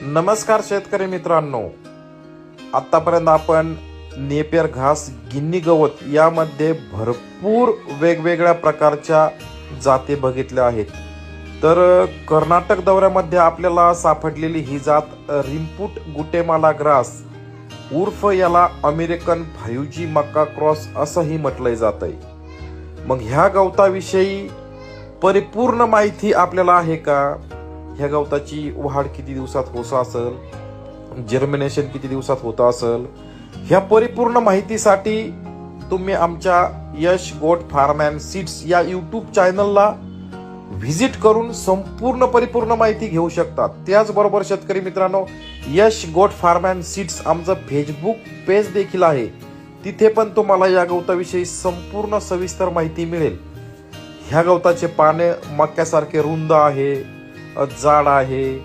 नमस्कार शेतकरी मित्रांनो, आतापर्यंत आपण नेपियर घास, गिन्नी गवत यामध्ये भरपूर वेगवेगळ्या प्रकारच्या जाती बघितल्या आहेत. तर कर्नाटक दौऱ्यामध्ये आपल्याला सापडलेली ही जात रिम्पुट गुटेमाला ग्रास उर्फ याला अमेरिकन 5G मक्का क्रॉस असंही म्हटलंय जात आहे. मग ह्या गवताविषयी परिपूर्ण माहिती आपल्याला आहे का? ह्या गवताची वाढ किती दिवसात होत असेल, जर्मिनेशन किती दिवसात होत असेल, ह्या परिपूर्ण माहितीसाठी तुम्ही आमच्या यश गोट फार्म अँड सीड्स या यूट्यूब चॅनलला व्हिजिट करून संपूर्ण परिपूर्ण माहिती घेऊ शकता. त्याचबरोबर शेतकरी मित्रांनो, यश गोट फार्म अँड सीड्स आमचं फेसबुक पेज देखील आहे. तिथे पण तुम्हाला या गवताविषयी संपूर्ण सविस्तर माहिती मिळेल. ह्या गवताचे पाने मक्यासारखे रुंद आहे, जाड आहे,